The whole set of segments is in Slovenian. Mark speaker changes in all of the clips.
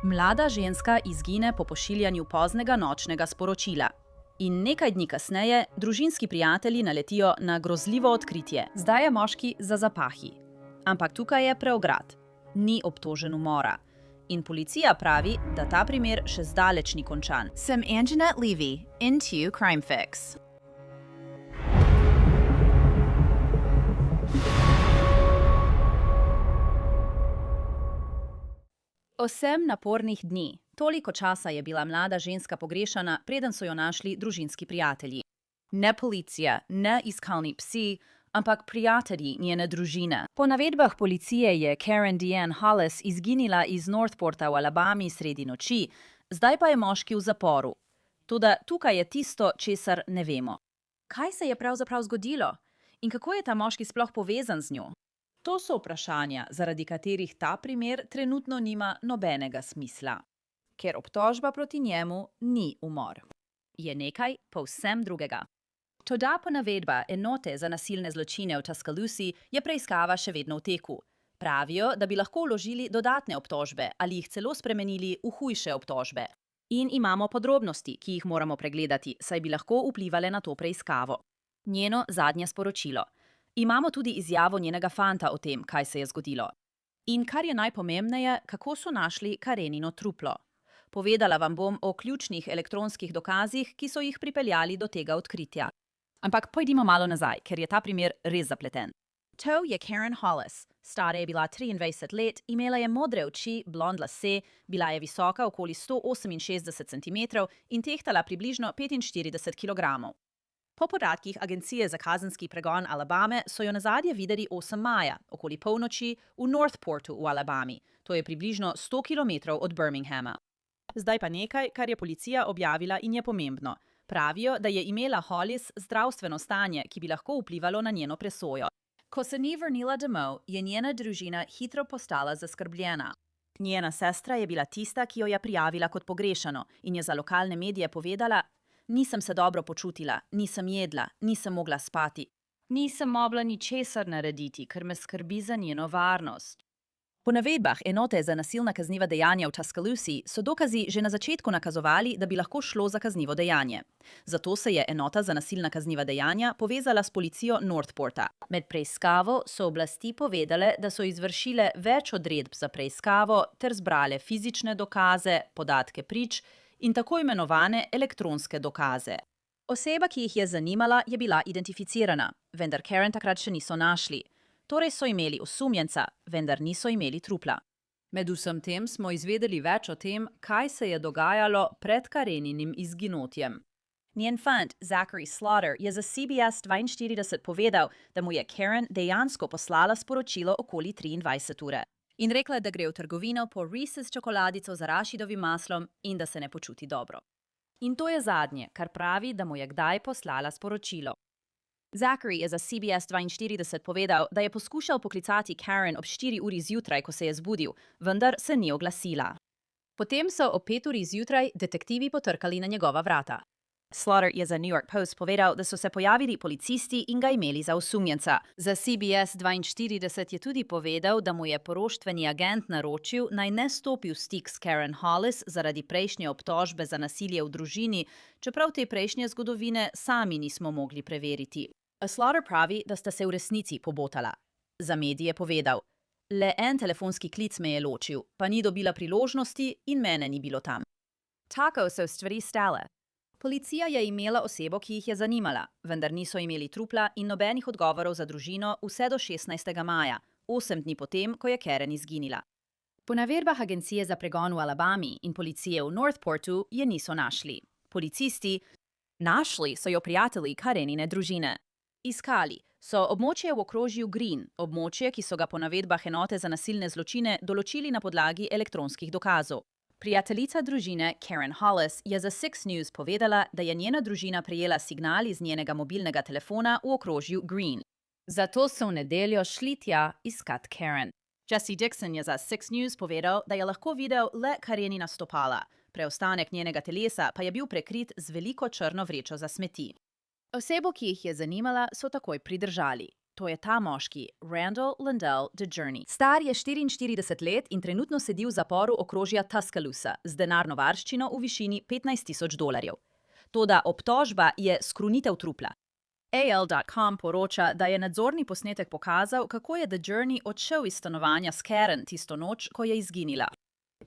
Speaker 1: Mlada ženska izgine po pošiljanju poznega nočnega sporočila. In nekaj dni kasneje družinski prijatelji naletijo na grozljivo odkritje. Zdaj je moški za zapahi. Ampak tukaj je preograd. Ni obtožen umora. In policija pravi, da ta primer še zdaleč ni končan.
Speaker 2: Sem Anjanette Levy, into Crime Fix.
Speaker 1: Osem napornih dni. Toliko časa je bila mlada ženska pogrešana, preden so jo našli družinski prijatelji. Ne policija, ne iskalni psi, ampak prijatelji njene družine. Po navedbah policije je Karen Deanne Hollis izginila iz Northporta v Alabami sredi noči, zdaj pa je moški v zaporu. Toda tukaj je tisto, česar ne vemo. Kaj se je pravzaprav zgodilo? In kako je ta moški sploh povezan z njo? To so vprašanja, zaradi katerih ta primer trenutno nima nobenega smisla. Ker obtožba proti njemu ni umor. Je nekaj povsem drugega. Toda po navedbah enote za nasilne zločine v Tuscaloosa je preiskava še vedno v teku. Pravijo, da bi lahko vložili dodatne obtožbe ali jih celo spremenili v hujše obtožbe. In imamo podrobnosti, ki jih moramo pregledati, saj bi lahko vplivale na to preiskavo. Njeno zadnje sporočilo. Imamo tudi izjavo njenega fanta o tem, kaj se je zgodilo. In kar je najpomembneje, kako so našli Karenino truplo. Povedala vam bom o ključnih elektronskih dokazih, ki so jih pripeljali do tega odkritja. Ampak pojdimo malo nazaj, ker je ta primer res zapleten. To je Karen Hollis. Stara je bila 23 let, imela je modre oči, blond lase, bila je visoka okoli 168 cm in tehtala približno 45 kg. Po podatkih Agencije za kazenski pregon Alabame so jo nazadnje videli 8. maja, okoli polnoči, v Northportu v Alabami. To je približno 100 km od Birminghama. Zdaj pa nekaj, kar je policija objavila in je pomembno. Pravijo, da je imela Hollis zdravstveno stanje, ki bi lahko vplivalo na njeno presojo. Ko se ni vrnila domov, je njena družina hitro postala zaskrbljena. Njena sestra je bila tista, ki jo je prijavila kot pogrešano in je za lokalne medije povedala: "Nisem se dobro počutila, nisem jedla, nisem mogla spati. Nisem mogla ničesar narediti, ker me skrbi za njeno varnost." Po navedbah enote za nasilna kazniva dejanja v Tuscaloosa so dokazi že na začetku nakazovali, da bi lahko šlo za kaznivo dejanje. Zato se je enota za nasilna kazniva dejanja povezala s policijo Northporta. Med preiskavo so oblasti povedale, da so izvršile več odredb za preiskavo ter zbrale fizične dokaze, podatke prič in tako imenovane elektronske dokaze. Oseba, ki jih je zanimala, je bila identificirana, vendar Karen takrat še niso našli. Torej so imeli osumljenca, vendar niso imeli trupla. Med vsem tem smo izvedeli več o tem, kaj se je dogajalo pred Kareninim izginotjem. Njen fant, Zachary Slaughter, je za CBS 42 povedal, da mu je Karen dejansko poslala sporočilo okoli 23 ure. In rekla, da gre v trgovino po Reese's čokoladico z arašidovim maslom in da se ne počuti dobro. In to je zadnje, kar pravi, da mu je kdaj poslala sporočilo. Zachary je za CBS 42 povedal, da je poskušal poklicati Karen ob 4 uri zjutraj, ko se je zbudil, vendar se ni oglasila. Potem so ob 5 uri zjutraj detektivi potrkali na njegova vrata. Slaughter je za New York Post povedal, da so se pojavili policisti in ga imeli za osumljenca. Za CBS 42 je tudi povedal, da mu je poroštveni agent naročil, naj ne stopi v stik s Karen Hollis zaradi prejšnje obtožbe za nasilje v družini, čeprav te prejšnje zgodovine sami nismo mogli preveriti. Slaughter pravi, da sta se v resnici pobotala. Za medije povedal: "Le en telefonski klic me je ločil, pa ni dobila priložnosti in mene ni bilo tam." Tako so stvari stale. Policija je imela osebo, ki jih je zanimala, vendar niso imeli trupla in nobenih odgovorov za družino vse do 16. maja, 8 dni potem, ko je Karen izginila. Po navedbah Agencije za pregon v Alabami in policije v Northportu je niso našli. Policisti našli so jo prijatelji Karenine družine. Iskali so območje v okrožju Green, območje, ki so ga po navedbah enote za nasilne zločine določili na podlagi elektronskih dokazov. Prijateljica družine Karen Hollis je za Six News povedala, da je njena družina prejela signal iz njenega mobilnega telefona v okrožju Green. Zato so v nedeljo šli tja iskat Karen. Jesse Dixon je za Six News povedal, da je lahko videl le Karenina stopala. Preostanek njenega telesa pa je bil prekrit z veliko črno vrečo za smeti. Osebo, ki jih je zanimala, so takoj pridržali. To je ta moški, Randall Lindell DeJourney. Star je 44 let in trenutno sedi v zaporu okrožja Tuscaloosa z denarno varščino v višini $15,000. Toda obtožba je skrunitev trupla. AL.com poroča, da je nadzorni posnetek pokazal, kako je DeJourney odšel iz stanovanja s Karen tisto noč, ko je izginila.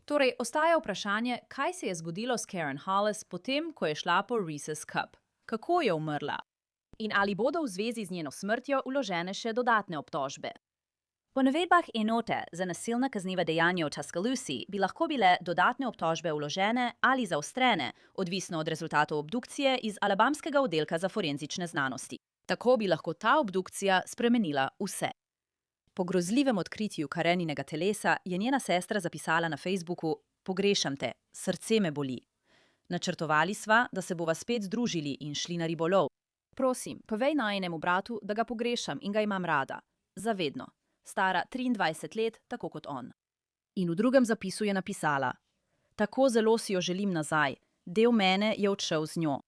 Speaker 1: Torej, ostaja vprašanje, kaj se je zgodilo s Karen Hollis potem, ko je šla po Reese's Cup. Kako je umrla? In ali bodo v zvezi z njeno smrtjo vložene še dodatne obtožbe? Po navedbah enote za nasilna kazniva dejanja v Tuscaloosi bi lahko bile dodatne obtožbe vložene ali zaostrene, odvisno od rezultatov obdukcije iz alabamskega oddelka za forenzične znanosti. Tako bi lahko ta obdukcija spremenila vse. Po grozljivem odkritju Kareninega telesa je njena sestra zapisala na Facebooku: "Pogrešam te, srce me boli. Načrtovali sva, da se bova spet združili in šli na ribolov. Prosim, povej najinemu bratu, da ga pogrešam in ga imam rada. Zavedno. Stara 23 let, tako kot on." In v drugem zapisu je napisala: "Tako zelo si jo želim nazaj. Del mene je odšel z njo."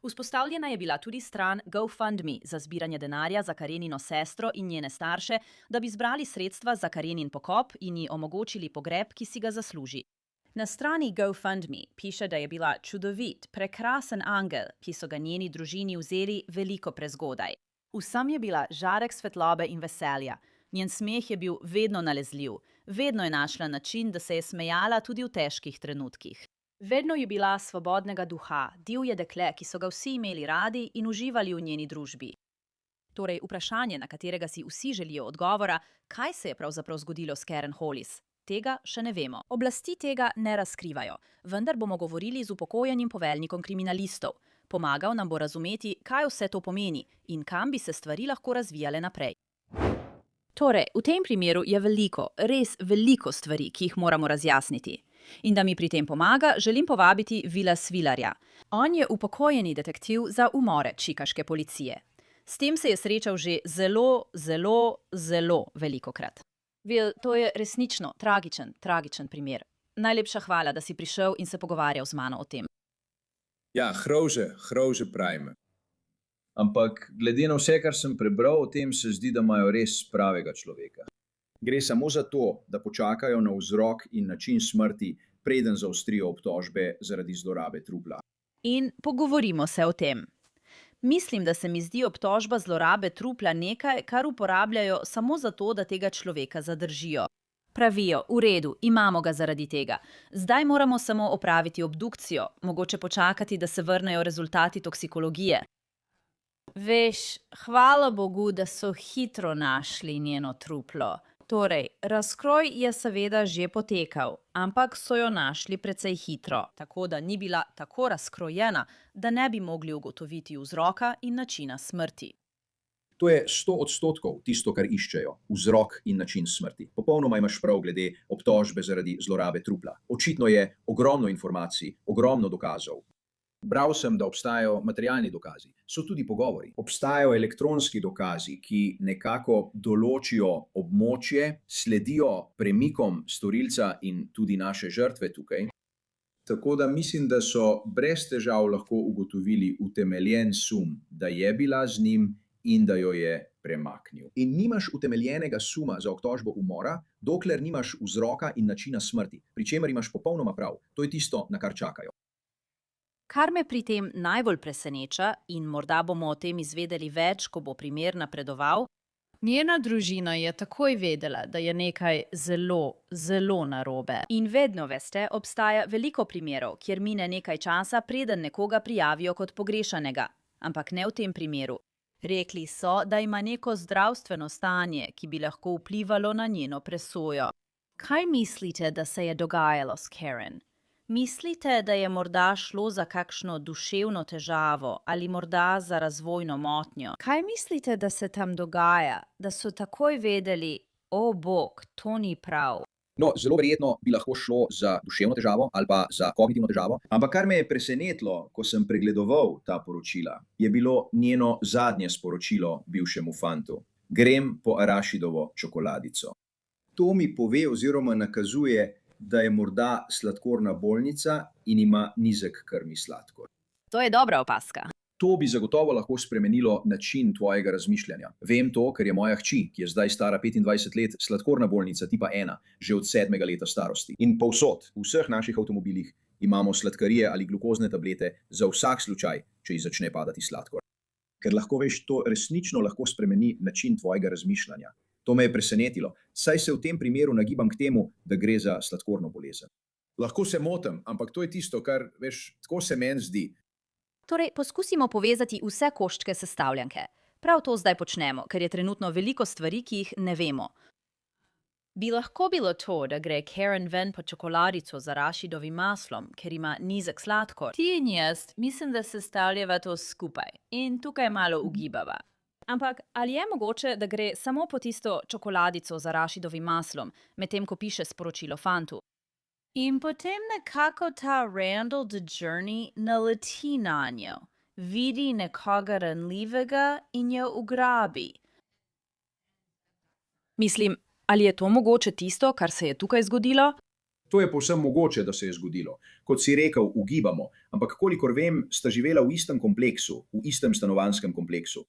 Speaker 1: Vzpostavljena je bila tudi stran GoFundMe za zbiranje denarja za Karenino sestro in njene starše, da bi zbrali sredstva za Karenin pokop in ji omogočili pogreb, ki si ga zasluži. Na strani GoFundMe piše, da je bila čudovit, prekrasen angel, ki so ga njeni družini vzeli veliko prezgodaj. Vsem je bila žarek svetlobe in veselja. Njen smeh je bil vedno nalezljiv, vedno je našla način, da se je smejala tudi v težkih trenutkih. Vedno je bila svobodnega duha, divje dekle, ki so ga vsi imeli radi in uživali v njeni družbi. Torej, vprašanje, na katerega si vsi želijo odgovora, kaj se je pravzaprav zgodilo s Karen Hollis? Tega še ne vemo. Oblasti tega ne razkrivajo, vendar bomo govorili z upokojenim poveljnikom kriminalistov. Pomagal nam bo razumeti, kaj vse to pomeni in kam bi se stvari lahko razvijale naprej. Torej, v tem primeru je veliko, res veliko stvari, ki jih moramo razjasniti. In da mi pri tem pomaga, želim povabiti Willa Svilarja. On je upokojeni detektiv za umore čikaške policije. S tem se je srečal že zelo velikokrat. Will, to je resnično tragičen primer. Najlepša hvala, da si prišel in se pogovarjal z mano o tem.
Speaker 3: Ja, groze pravim. Ampak glede na vse, kar sem prebral o tem, se zdi, da imajo res pravega človeka. Gre samo za to, da počakajo na vzrok in način smrti, preden zaostrijo obtožbe zaradi zlorabe trupla.
Speaker 1: In pogovorimo se o tem. Mislim, da se mi zdi obtožba zlorabe trupla nekaj, kar uporabljajo samo zato, da tega človeka zadržijo. Pravijo, v redu, imamo ga zaradi tega. Zdaj moramo samo opraviti obdukcijo, mogoče počakati, da se vrnejo rezultati toksikologije. Veš, hvala Bogu, da so hitro našli njeno truplo. Torej, razkroj je seveda že potekal, ampak so jo našli precej hitro, tako da ni bila tako razkrojena, da ne bi mogli ugotoviti vzroka in načina smrti.
Speaker 3: To je 100% tisto, kar iščejo, vzrok in način smrti. Popolnoma imaš prav glede obtožbe zaradi zlorabe trupla. Očitno je ogromno informacij, ogromno dokazov. Bral sem, da obstajajo materialni dokazi, so tudi pogovori. Obstajajo elektronski dokazi, ki nekako določijo območje, sledijo premikom storilca in tudi naše žrtve tukaj. Tako da mislim, da so brez težav lahko ugotovili utemeljen sum, da je bila z njim in da jo je premaknil. In nimaš utemeljenega suma za obtožbo umora, dokler nimaš vzroka in načina smrti, pri čemer imaš popolnoma prav. To je tisto, na kar čakajo.
Speaker 1: Kar me pri tem najbolj preseneča, in morda bomo o tem izvedeli več, ko bo primer napredoval, njena družina je takoj vedela, da je nekaj zelo narobe. In vedno, veste, obstaja veliko primerov, kjer mine nekaj časa, preden nekoga prijavijo kot pogrešanega. Ampak ne v tem primeru. Rekli so, da ima neko zdravstveno stanje, ki bi lahko vplivalo na njeno presojo. Kaj mislite, da se je dogajalo s Karen? Mislite, da je morda šlo za kakšno duševno težavo ali morda za razvojno motnjo? Kaj mislite, da se tam dogaja, da so takoj vedeli, o bog, to ni prav?
Speaker 3: No, zelo verjetno bi lahko šlo za duševno težavo ali pa za kognitivno težavo. Ampak kar me je presenetilo, ko sem pregledoval ta poročila, je bilo njeno zadnje sporočilo bivšemu fantu. Grem po arašidovo čokoladico. To mi pove oziroma nakazuje, da je morda sladkorna bolnica in ima nizek krvni sladkor.
Speaker 1: To je dobra opazka.
Speaker 3: To bi zagotovo lahko spremenilo način tvojega razmišljanja. Vem to, ker je moja hči, ki je zdaj stara 25 let, sladkorna bolnica tipa 1, že od 7. leta starosti. In povsod, v vseh naših avtomobilih, imamo sladkarije ali glukozne tablete za vsak slučaj, če ji začne padati sladkor. Ker lahko veš, to resnično lahko spremeni način tvojega razmišljanja. To me je presenetilo, saj se v tem primeru nagibam k temu, da gre za sladkorno bolezen. Lahko se motim, ampak to je tisto, kar, veš, tako se meni zdi.
Speaker 1: Torej, poskusimo povezati vse koščke sestavljanke. Prav to zdaj počnemo, ker je trenutno veliko stvari, ki jih ne vemo. Bi lahko bilo to, da gre Karen ven po čokoladico z arašidovim maslom, ker ima nizek sladkor? Ti in jaz mislim, da sestavljava to skupaj in tukaj malo ugibava. Ampak ali je mogoče, da gre samo po tisto čokoladico z arašidovim maslom, medtem ko piše sporočilo fantu? In potem nekako ta Randall the Journey naleti nanjo, vidi nekoga ranljivega in jo ugrabi. Mislim, ali je to mogoče tisto, kar se je tukaj zgodilo?
Speaker 3: To je povsem mogoče, da se je zgodilo. Kot si rekel, ugibamo, ampak kolikor vem, sta živela v istem kompleksu, v istem stanovanjskem kompleksu.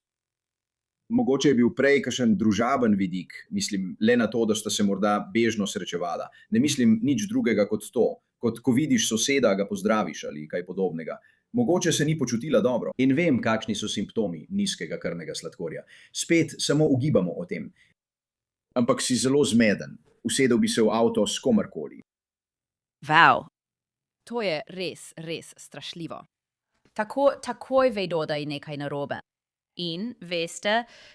Speaker 3: Mogoče je bil prej kakšen družaben vidik, mislim le na to, da sta se morda bežno srečevala. Ne mislim nič drugega kot to, kot ko vidiš soseda, ga pozdraviš ali kaj podobnega. Mogoče se ni počutila dobro. In vem, kakšni so simptomi nizkega krvnega sladkorja. Spet samo ugibamo o tem. Ampak si zelo zmeden. Usedel bi se v avto s komerkoli.
Speaker 1: Wow, to je res, res strašljivo. Takoj vedo, da je nekaj narobe. In, veste,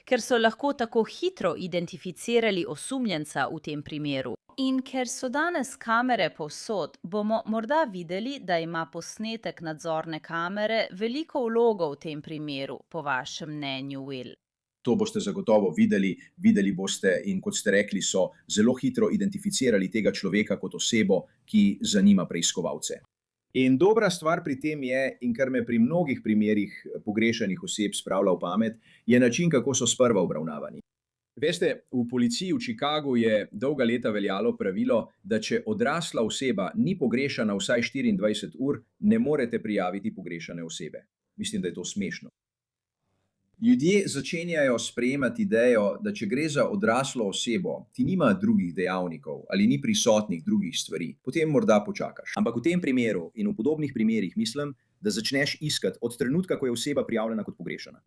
Speaker 1: ker so lahko tako hitro identificirali osumljenca v tem primeru. In ker so danes kamere povsod, bomo morda videli, da ima posnetek nadzorne kamere veliko vlogo v tem primeru, po vašem mnenju, Will.
Speaker 3: To boste zagotovo videli boste in kot ste rekli, so zelo hitro identificirali tega človeka kot osebo, ki zanima preiskovalce. In dobra stvar pri tem je, in kar me pri mnogih primerih pogrešanih oseb spravlja v pamet, je način, kako so sprva obravnavani. Veste, v policiji v Chicagu je dolga leta veljalo pravilo, da če odrasla oseba ni pogrešana vsaj 24 ur, ne morete prijaviti pogrešane osebe. Mislim, da je to smešno. Ljudje začenjajo sprejemati idejo, da če gre za odraslo osebo, ti nima drugih dejavnikov ali ni prisotnih drugih stvari, potem morda počakaš. Ampak v tem primeru in v podobnih primerih mislim, da začneš iskati od trenutka, ko je oseba prijavljena kot pogrešana.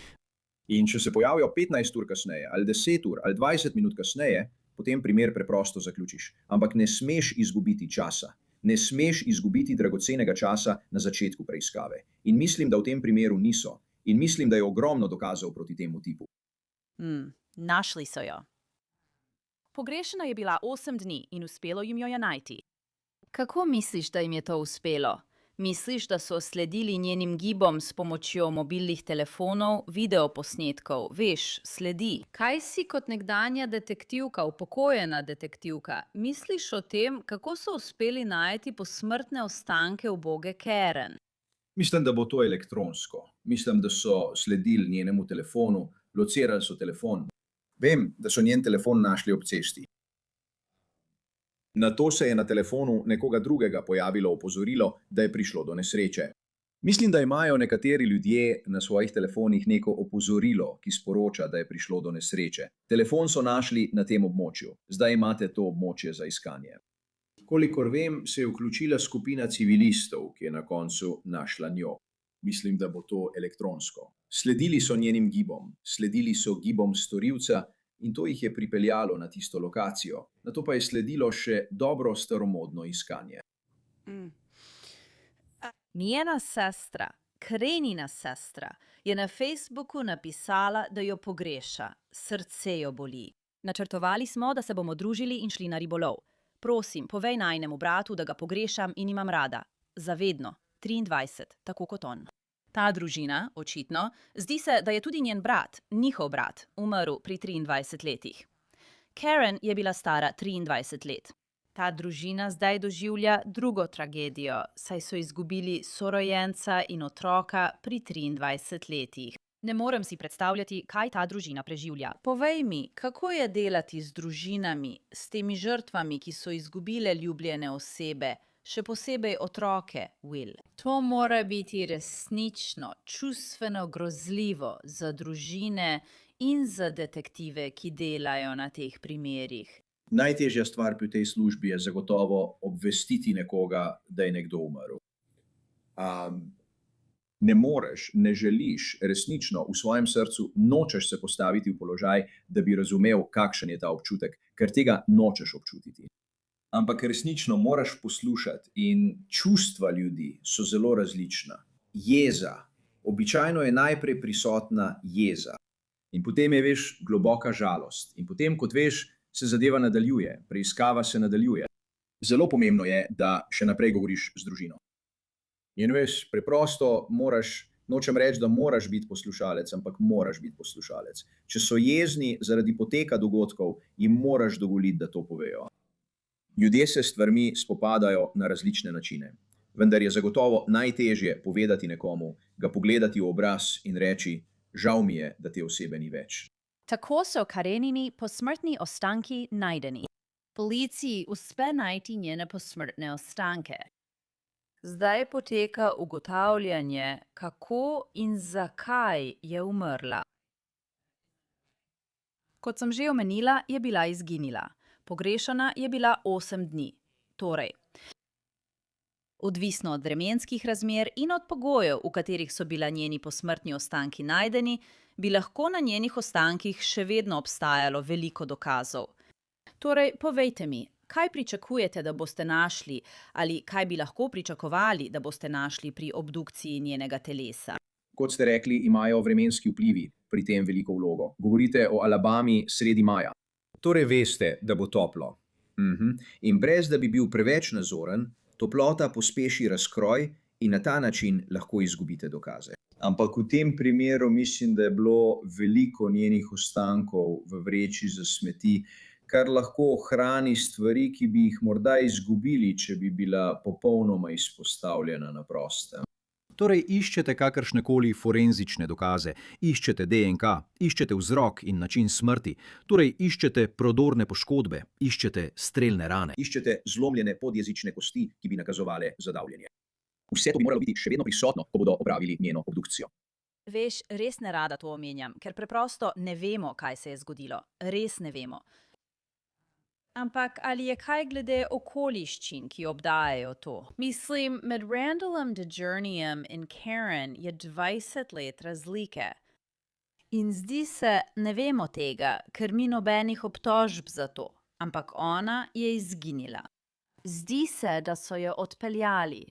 Speaker 3: In če se pojavijo 15 ur kasneje, ali 10 ur, ali 20 minut kasneje, potem primer preprosto zaključiš. Ampak ne smeš izgubiti časa. Ne smeš izgubiti dragocenega časa na začetku preiskave. In mislim, da v tem primeru niso. In mislim, da je ogromno dokazov proti temu tipu.
Speaker 1: Našli so jo. Pogrešana je bila 8 dni in uspelo jim jo je najti. Kako misliš, da jim je to uspelo? Misliš, da so sledili njenim gibom s pomočjo mobilnih telefonov, videoposnetkov, veš, sledi? Kaj si kot nekdanja detektivka, upokojena detektivka, misliš o tem, kako so uspeli najti posmrtne ostanke uboge Karen?
Speaker 3: Mislim, da bo to elektronsko. Mislim, da so sledili njenemu telefonu, locirali so telefon. Vem, da so njen telefon našli ob cesti. Nato se je na telefonu nekoga drugega pojavilo opozorilo, da je prišlo do nesreče. Mislim, da imajo nekateri ljudje na svojih telefonih neko opozorilo, ki sporoča, da je prišlo do nesreče. Telefon so našli na tem območju. Zdaj imate to območje za iskanje. Kolikor vem, se je vključila skupina civilistov, ki je na koncu našla njo. Mislim, da bo to elektronsko. Sledili so njenim gibom, sledili so gibom storilca in to jih je pripeljalo na tisto lokacijo. Nato pa je sledilo še dobro staromodno iskanje.
Speaker 1: Njena sestra, Karenina sestra, je na Facebooku napisala, da jo pogreša. Srce jo boli. Načrtovali smo, da se bomo družili in šli na ribolov. Prosim, povej najnemu bratu, da ga pogrešam in imam rada. Zavedno, 23, tako kot on. Ta družina, očitno, zdi se, da je tudi njen brat, njihov brat, umrl pri 23 letih. Karen je bila stara 23 let. Ta družina zdaj doživlja drugo tragedijo, saj so izgubili sorojenca in otroka pri 23 letih. Ne morem si predstavljati, kaj ta družina preživlja. Povej mi, kako je delati z družinami, s temi žrtvami, ki so izgubile ljubljene osebe, še posebej otroke, Will.
Speaker 2: To mora biti resnično, čustveno grozljivo za družine in za detektive, ki delajo na teh primerih.
Speaker 3: Najtežja stvar pri tej službi je zagotovo obvestiti nekoga, da je nekdo umrl. Ne moreš, ne želiš, resnično v svojem srcu nočeš se postaviti v položaj, da bi razumel, kakšen je ta občutek, ker tega nočeš občutiti. Ampak resnično moraš poslušati in čustva ljudi so zelo različna. Jeza. Običajno je najprej prisotna jeza. In potem je, veš, globoka žalost. In potem, kot veš, se zadeva nadaljuje, preiskava se nadaljuje. Zelo pomembno je, da še naprej govoriš z družino. In veš, preprosto moraš, nočem reči, da moraš biti poslušalec, ampak moraš biti poslušalec. Če so jezni zaradi poteka dogodkov, jim moraš dovoliti, da to povejo. Ljudje se s stvarmi spopadajo na različne načine, vendar je zagotovo najtežje povedati nekomu, ga pogledati v obraz in reči, žal mi je, da te osebe ni več.
Speaker 1: Tako so Karenini posmrtni ostanki najdeni.
Speaker 2: Policiji uspe najti njene posmrtne ostanke. Zdaj poteka ugotavljanje, kako in zakaj je umrla.
Speaker 1: Kot sem že omenila, je bila izginila. Pogrešana je bila 8 dni. Torej, odvisno od vremenskih razmer in od pogojev, v katerih so bila njeni posmrtni ostanki najdeni, bi lahko na njenih ostankih še vedno obstajalo veliko dokazov. Torej, povejte mi, kaj pričakujete, da boste našli, ali kaj bi lahko pričakovali, da boste našli pri obdukciji njenega telesa?
Speaker 3: Kot ste rekli, imajo vremenski vplivi pri tem veliko vlogo. Govorite o Alabami sredi maja. Torej veste, da bo toplo. In brez da bi bil preveč nazoren, toplota pospeši razkroj in na ta način lahko izgubite dokaze. Ampak v tem primeru mislim, da je bilo veliko njenih ostankov v vreči za smeti, kar lahko ohrani stvari, ki bi jih morda izgubili, če bi bila popolnoma izpostavljena na prostem.
Speaker 4: Torej iščete kakršnekoli forenzične dokaze, iščete DNK, iščete vzrok in način smrti, torej iščete prodorne poškodbe, iščete strelne rane.
Speaker 3: Iščete zlomljene podjezične kosti, ki bi nakazovale zadavljenje. Vse to bi moralo biti še vedno prisotno, ko bodo opravili njeno obdukcijo.
Speaker 1: Veš, res ne rada to omenjam, ker preprosto ne vemo, kaj se je zgodilo. Res ne vemo. Ampak ali je kaj glede okoliščin, ki obdajajo to?
Speaker 2: Mislim, med Randallom DeJourneyem in Karen je 20 let razlike.
Speaker 1: In zdi se, ne vemo tega, ker ni nobenih obtožb za to, ampak ona je izginila. Zdi se, da so jo odpeljali.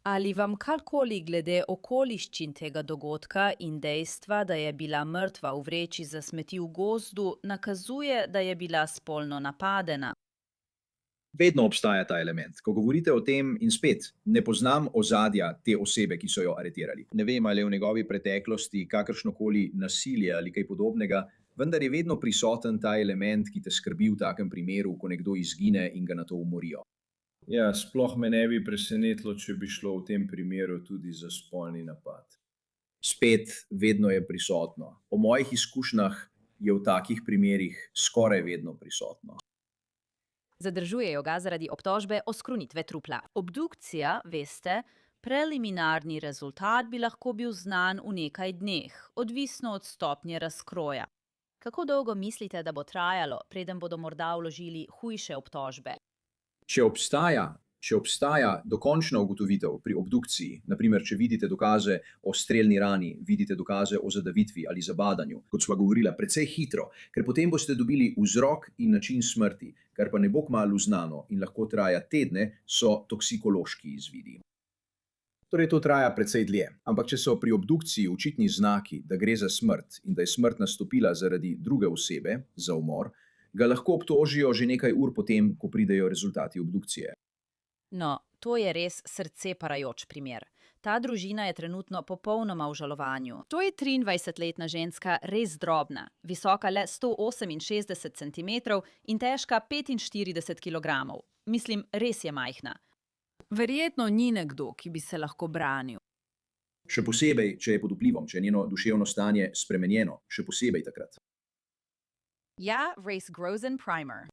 Speaker 1: Ali vam karkoli glede okoliščin tega dogodka in dejstva, da je bila mrtva v vreči za smeti v gozdu, nakazuje, da je bila spolno napadena?
Speaker 3: Vedno obstaja ta element. Ko govorite o tem, in spet, ne poznam ozadja te osebe, ki so jo aretirali. Ne vem, ali je v njegovi preteklosti kakršnokoli nasilje ali kaj podobnega, vendar je vedno prisoten ta element, ki te skrbi v takem primeru, ko nekdo izgine in ga nato umorijo.
Speaker 5: Ja, sploh me ne bi presenetilo, če bi šlo v tem primeru tudi za spolni napad.
Speaker 3: Spet, vedno je prisotno. Po mojih izkušnjah je v takih primerih skoraj vedno prisotno.
Speaker 1: Zadržujejo ga zaradi obtožbe oskrunitve trupla. Obdukcija, veste, preliminarni rezultat bi lahko bil znan v nekaj dneh, odvisno od stopnje razkroja. Kako dolgo mislite, da bo trajalo, preden bodo morda vložili hujše obtožbe?
Speaker 3: Če obstaja dokončna ugotovitev pri obdukciji, naprimer, če vidite dokaze o strelni rani, vidite dokaze o zadavitvi ali zabadanju, kot sva govorila, precej hitro, ker potem boste dobili vzrok in način smrti, kar pa ne bo kmalu znano in lahko traja tedne, so toksikološki izvidi. Torej, to traja precej dlje, ampak če so pri obdukciji očitni znaki, da gre za smrt in da je smrt nastopila zaradi druge osebe, za umor, ga lahko obtožijo že nekaj ur potem, ko pridejo rezultati obdukcije.
Speaker 1: No, to je res srce parajoč primer. Ta družina je trenutno popolnoma v žalovanju. To je 23-letna ženska, res drobna, visoka le 168 cm in težka 45 kg. Mislim, res je majhna.
Speaker 2: Verjetno ni nekdo, ki bi se lahko branil.
Speaker 3: Še posebej, če je pod vplivom, če je njeno duševno stanje spremenjeno, še posebej takrat.
Speaker 1: Ja, res grozen primer.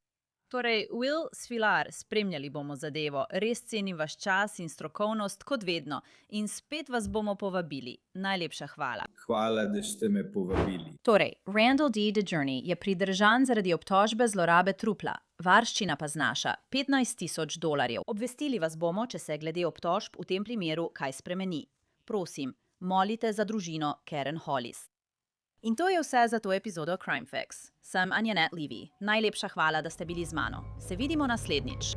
Speaker 2: Torej, Will Svilar, spremljali bomo zadevo, res cenim vaš čas in strokovnost kot vedno in spet vas bomo povabili. Najlepša hvala.
Speaker 5: Hvala, da ste me povabili.
Speaker 1: Torej, Randall D. DeJourney je pridržan zaradi obtožbe zlorabe trupla. Varščina pa znaša $15,000. Obvestili vas bomo, če se glede obtožb v tem primeru kaj spremeni. Prosim, molite za družino Karen Hollis. In to je vse za to epizodo Crime Fix. Sem Anjanette Levy. Najlepša hvala, da ste bili z mano. Se vidimo naslednjič.